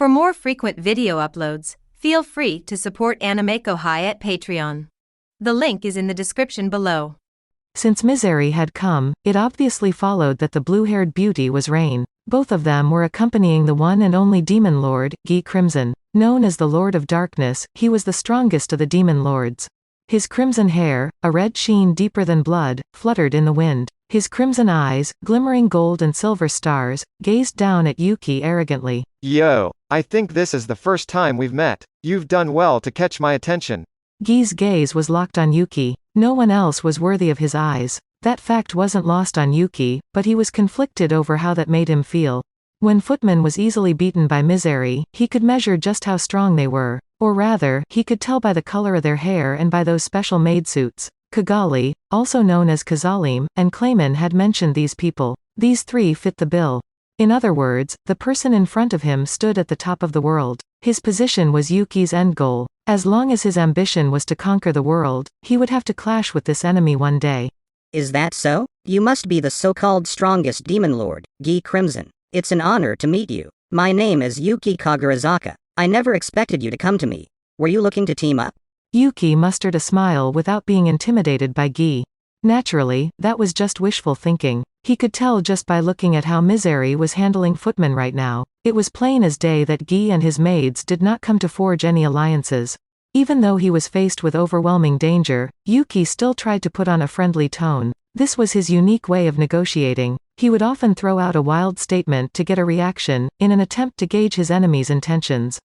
For more frequent video uploads, feel free to support AnimeKouhai at Patreon. The link is in the description below. Since Misery had come, it obviously followed that the blue-haired beauty was Rain. Both of them were accompanying the one and only demon lord, Gi Crimson. Known as the Lord of Darkness, he was the strongest of the demon lords. His crimson hair, a red sheen deeper than blood, fluttered in the wind. His crimson eyes, glimmering gold and silver stars, gazed down at Yuki arrogantly. Yo, I think this is the first time we've met. You've done well to catch my attention. Gi's gaze was locked on Yuki. No one else was worthy of his eyes. That fact wasn't lost on Yuki, but he was conflicted over how that made him feel. When Footman was easily beaten by Misery, he could measure just how strong they were. Or rather, he could tell by the color of their hair and by those special maid suits. Kigali, also known as Kazalim, and Clayman had mentioned these people. These three fit the bill. In other words, the person in front of him stood at the top of the world. His position was Yuki's end goal. As long as his ambition was to conquer the world, he would have to clash with this enemy one day. Is that so? You must be the so-called strongest demon lord, Gi Crimson. It's an honor to meet you. My name is Yuki Kagurazaka. I never expected you to come to me. Were you looking to team up? Yuki mustered a smile without being intimidated by Gi. Naturally, that was just wishful thinking. He could tell just by looking at how Misery was handling Footman right now. It was plain as day that Gi and his maids did not come to forge any alliances. Even though he was faced with overwhelming danger, Yuki still tried to put on a friendly tone. This was his unique way of negotiating. He would often throw out a wild statement to get a reaction, in an attempt to gauge his enemy's intentions.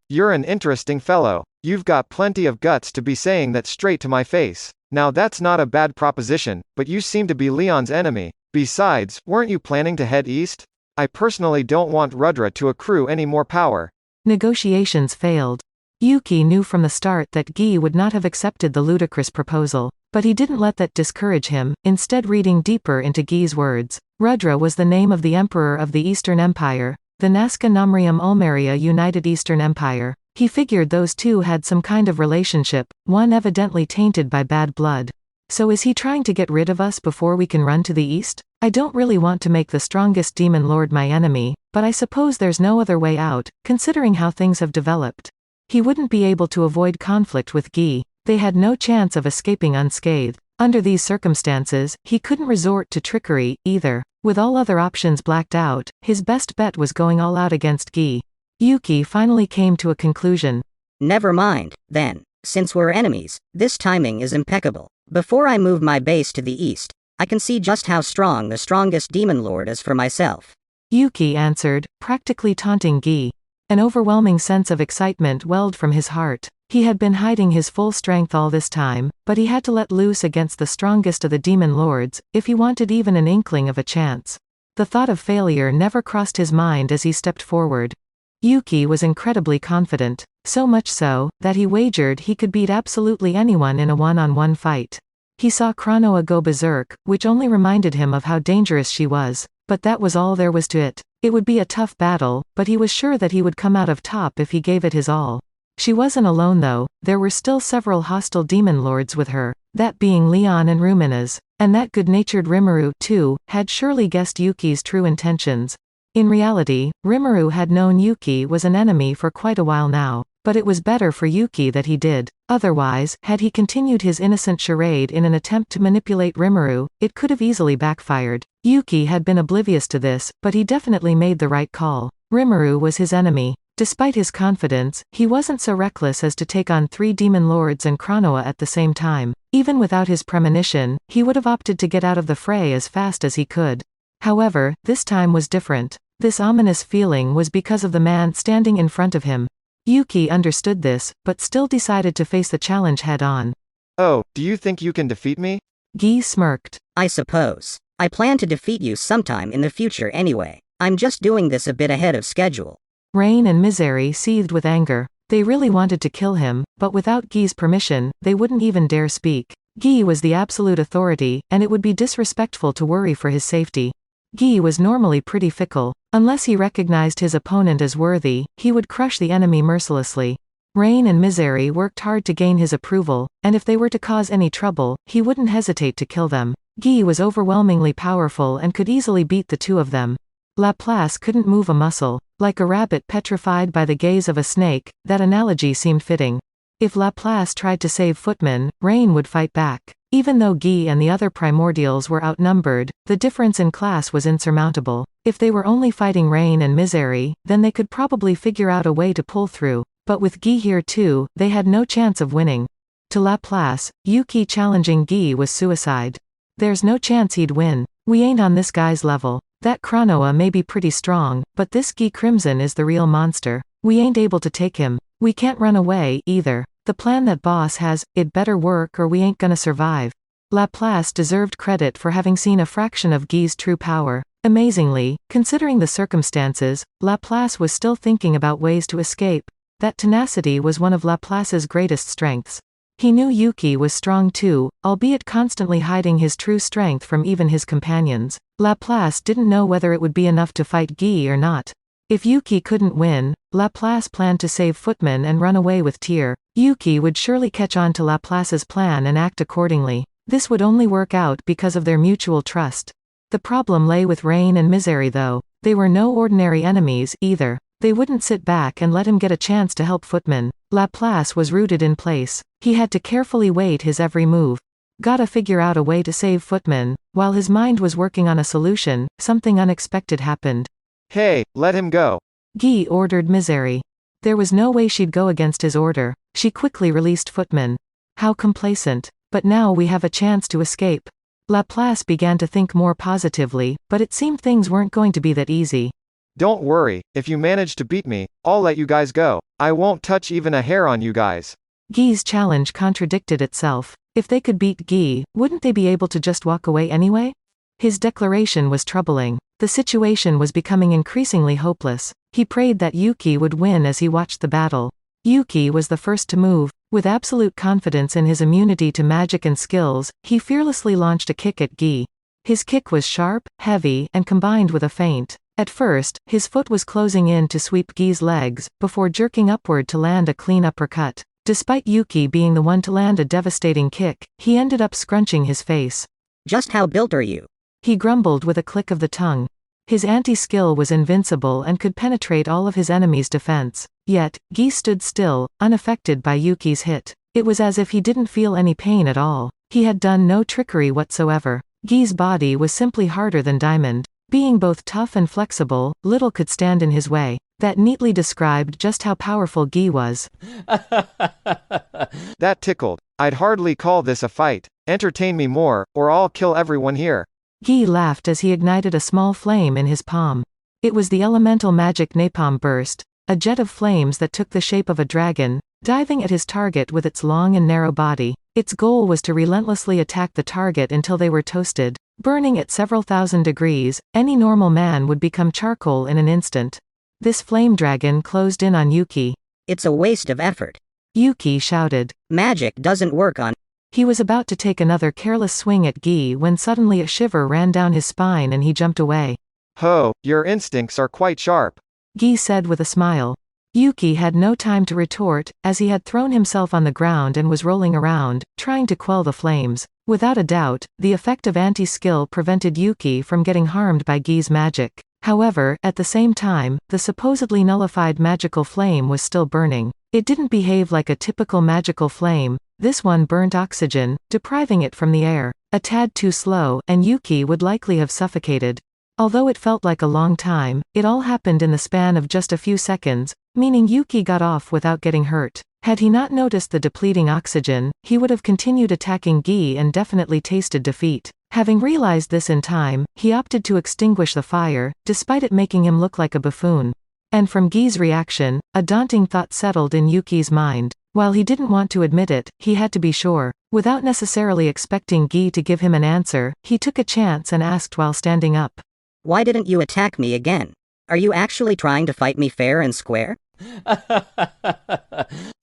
You're an interesting fellow. You've got plenty of guts to be saying that straight to my face. Now that's not a bad proposition, but you seem to be Leon's enemy. Besides, weren't you planning to head east? I personally don't want Rudra to accrue any more power. Negotiations failed. Yuki knew from the start that Gi would not have accepted the ludicrous proposal. But he didn't let that discourage him, instead reading deeper into Gi's words. Rudra was the name of the emperor of the Eastern Empire, the Nazca Namrium Ulmeria United Eastern Empire. He figured those two had some kind of relationship, one evidently tainted by bad blood. So is he trying to get rid of us before we can run to the east? I don't really want to make the strongest demon lord my enemy, but I suppose there's no other way out, considering how things have developed. He wouldn't be able to avoid conflict with Gi. They had no chance of escaping unscathed. Under these circumstances, he couldn't resort to trickery, either. With all other options blacked out, his best bet was going all out against Gi. Yuki finally came to a conclusion. Never mind, then. Since we're enemies, this timing is impeccable. Before I move my base to the east, I can see just how strong the strongest demon lord is for myself. Yuki answered, practically taunting Gi. An overwhelming sense of excitement welled from his heart. He had been hiding his full strength all this time, but he had to let loose against the strongest of the demon lords, if he wanted even an inkling of a chance. The thought of failure never crossed his mind as he stepped forward. Yuki was incredibly confident. So much so, that he wagered he could beat absolutely anyone in a one-on-one fight. He saw Chronoa go berserk, which only reminded him of how dangerous she was. But that was all there was to it. It would be a tough battle, but he was sure that he would come out of top if he gave it his all. She wasn't alone though. There were still several hostile demon lords with her, that being Leon and Ruminas. And that good-natured Rimuru, too, had surely guessed Yuki's true intentions. In reality, Rimuru had known Yuki was an enemy for quite a while now. But it was better for Yuki that he did. Otherwise, had he continued his innocent charade in an attempt to manipulate Rimuru, it could have easily backfired. Yuki had been oblivious to this, but he definitely made the right call. Rimuru was his enemy. Despite his confidence, he wasn't so reckless as to take on 3 demon lords and Chronoa at the same time. Even without his premonition, he would have opted to get out of the fray as fast as he could. However, this time was different. This ominous feeling was because of the man standing in front of him. Yuki understood this, but still decided to face the challenge head-on. Oh, do you think you can defeat me? Gi smirked. I suppose. I plan to defeat you sometime in the future anyway. I'm just doing this a bit ahead of schedule. Rain and Misery seethed with anger. They really wanted to kill him, but without Gi's permission, they wouldn't even dare speak. Gi was the absolute authority, and it would be disrespectful to worry for his safety. Gi was normally pretty fickle. Unless he recognized his opponent as worthy, he would crush the enemy mercilessly. Rain and Misery worked hard to gain his approval, and if they were to cause any trouble, he wouldn't hesitate to kill them. Gi was overwhelmingly powerful and could easily beat the two of them. Laplace couldn't move a muscle. Like a rabbit petrified by the gaze of a snake, that analogy seemed fitting. If Laplace tried to save Footman, Rain would fight back. Even though Guy and the other primordials were outnumbered, the difference in class was insurmountable. If they were only fighting Rain and Misery, then they could probably figure out a way to pull through. But with Guy here too, they had no chance of winning. To Laplace, Yuki challenging Guy was suicide. There's no chance he'd win. We ain't on this guy's level. That Chronoa may be pretty strong, but this Guy Crimson is the real monster. We ain't able to take him. We can't run away, either. The plan that boss has, it better work or we ain't gonna survive. Laplace deserved credit for having seen a fraction of Guy's true power. Amazingly, considering the circumstances, Laplace was still thinking about ways to escape. That tenacity was one of Laplace's greatest strengths. He knew Yuki was strong too, albeit constantly hiding his true strength from even his companions. Laplace didn't know whether it would be enough to fight Guy or not. If Yuki couldn't win, Laplace planned to save Footman and run away with Tyr. Yuki would surely catch on to Laplace's plan and act accordingly. This would only work out because of their mutual trust. The problem lay with Rain and Misery though. They were no ordinary enemies, either. They wouldn't sit back and let him get a chance to help Footman. Laplace was rooted in place. He had to carefully weight his every move. Gotta figure out a way to save Footman. While his mind was working on a solution, something unexpected happened. Hey, let him go. Guy ordered Misery. There was no way she'd go against his order. She quickly released Footman. How complacent. But now we have a chance to escape. Laplace began to think more positively, but it seemed things weren't going to be that easy. Don't worry, if you manage to beat me, I'll let you guys go. I won't touch even a hair on you guys. Guy's challenge contradicted itself. If they could beat Guy, wouldn't they be able to just walk away anyway? His declaration was troubling. The situation was becoming increasingly hopeless. He prayed that Yuki would win as he watched the battle. Yuki was the first to move. With absolute confidence in his immunity to magic and skills, he fearlessly launched a kick at Guy. His kick was sharp, heavy, and combined with a feint. At first, his foot was closing in to sweep Guy's legs, before jerking upward to land a clean uppercut. Despite Yuki being the one to land a devastating kick, he ended up scrunching his face. Just how built are you? He grumbled with a click of the tongue. His anti-skill was invincible and could penetrate all of his enemy's defense. Yet, Guy stood still, unaffected by Yuki's hit. It was as if he didn't feel any pain at all. He had done no trickery whatsoever. Guy's body was simply harder than diamond. Being both tough and flexible, little could stand in his way. That neatly described just how powerful Guy was. That tickled. I'd hardly call this a fight. Entertain me more, or I'll kill everyone here. Guy laughed as he ignited a small flame in his palm. It was the elemental magic napalm burst, a jet of flames that took the shape of a dragon, diving at his target with its long and narrow body. Its goal was to relentlessly attack the target until they were toasted. Burning at several thousand degrees, any normal man would become charcoal in an instant. This flame dragon closed in on Yuki. It's a waste of effort. Yuki shouted. Magic doesn't work on. He was about to take another careless swing at Guy when suddenly a shiver ran down his spine and he jumped away. Ho, your instincts are quite sharp. Guy said with a smile. Yuki had no time to retort, as he had thrown himself on the ground and was rolling around, trying to quell the flames. Without a doubt, the effect of anti-skill prevented Yuki from getting harmed by Guy's magic. However, at the same time, the supposedly nullified magical flame was still burning. It didn't behave like a typical magical flame. This one burnt oxygen, depriving it from the air. A tad too slow, and Yuki would likely have suffocated. Although it felt like a long time, it all happened in the span of just a few seconds, meaning Yuki got off without getting hurt. Had he not noticed the depleting oxygen, he would have continued attacking Guy and definitely tasted defeat. Having realized this in time, he opted to extinguish the fire, despite it making him look like a buffoon. And from Guy's reaction, a daunting thought settled in Yuki's mind. While he didn't want to admit it, he had to be sure. Without necessarily expecting Guy to give him an answer, he took a chance and asked while standing up. Why didn't you attack me again? Are you actually trying to fight me fair and square?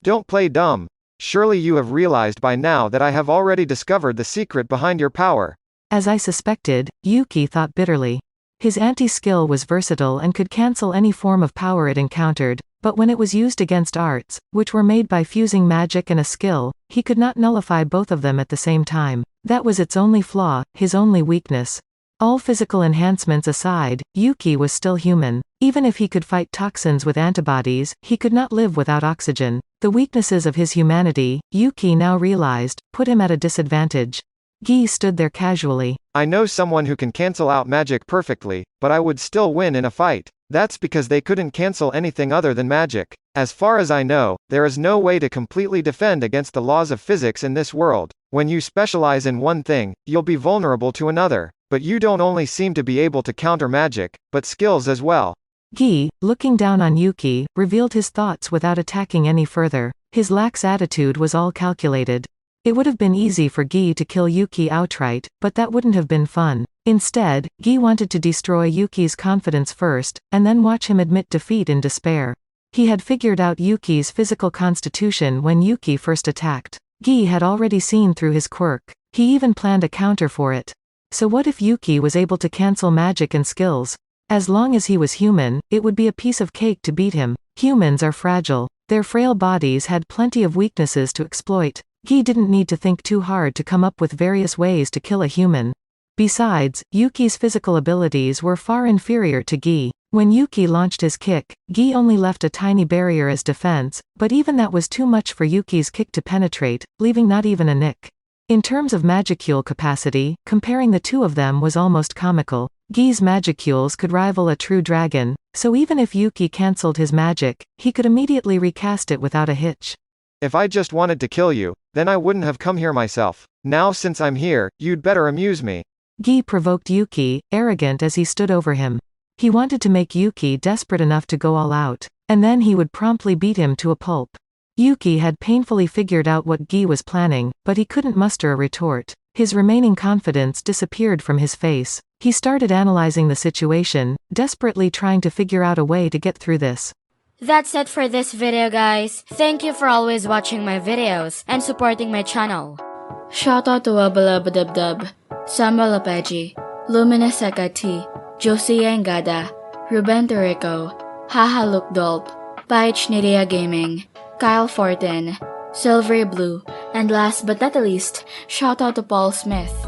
Don't play dumb. Surely you have realized by now that I have already discovered the secret behind your power. As I suspected, Yuki thought bitterly. His anti-skill was versatile and could cancel any form of power it encountered, but when it was used against arts, which were made by fusing magic and a skill, he could not nullify both of them at the same time. That was its only flaw, his only weakness. All physical enhancements aside, Yuki was still human. Even if he could fight toxins with antibodies, he could not live without oxygen. The weaknesses of his humanity, Yuki now realized, put him at a disadvantage. Guy stood there casually. I know someone who can cancel out magic perfectly, but I would still win in a fight. That's because they couldn't cancel anything other than magic. As far as I know, there is no way to completely defend against the laws of physics in this world. When you specialize in one thing, you'll be vulnerable to another. But you don't only seem to be able to counter magic, but skills as well. Guy, looking down on Yuki, revealed his thoughts without attacking any further. His lax attitude was all calculated. It would have been easy for Guy to kill Yuki outright, but that wouldn't have been fun. Instead, Guy wanted to destroy Yuki's confidence first, and then watch him admit defeat in despair. He had figured out Yuki's physical constitution when Yuki first attacked. Guy had already seen through his quirk. He even planned a counter for it. So what if Yuki was able to cancel magic and skills? As long as he was human, it would be a piece of cake to beat him. Humans are fragile. Their frail bodies had plenty of weaknesses to exploit. Guy didn't need to think too hard to come up with various ways to kill a human. Besides, Yuki's physical abilities were far inferior to Guy. When Yuki launched his kick, Guy only left a tiny barrier as defense, but even that was too much for Yuki's kick to penetrate, leaving not even a nick. In terms of magicule capacity, comparing the two of them was almost comical. Guy's magicules could rival a true dragon, so even if Yuki cancelled his magic, he could immediately recast it without a hitch. If I just wanted to kill you, then I wouldn't have come here myself. Now since I'm here, you'd better amuse me. Guy provoked Yuki, arrogant as he stood over him. He wanted to make Yuki desperate enough to go all out, and then he would promptly beat him to a pulp. Yuki had painfully figured out what Guy was planning, but he couldn't muster a retort. His remaining confidence disappeared from his face. He started analyzing the situation, desperately trying to figure out a way to get through this. That's it for this video, guys. Thank you for always watching my videos and supporting my channel. Shoutout to Wabalabadabdab, Samuel Apeji, Luminous Ekati, Josie Engada, Ruben Turico, Haha Luke Dolp, Paich Nidia Gaming, Kyle Fortin, Silvery Blue, and last but not the least, shoutout to Paul Smith.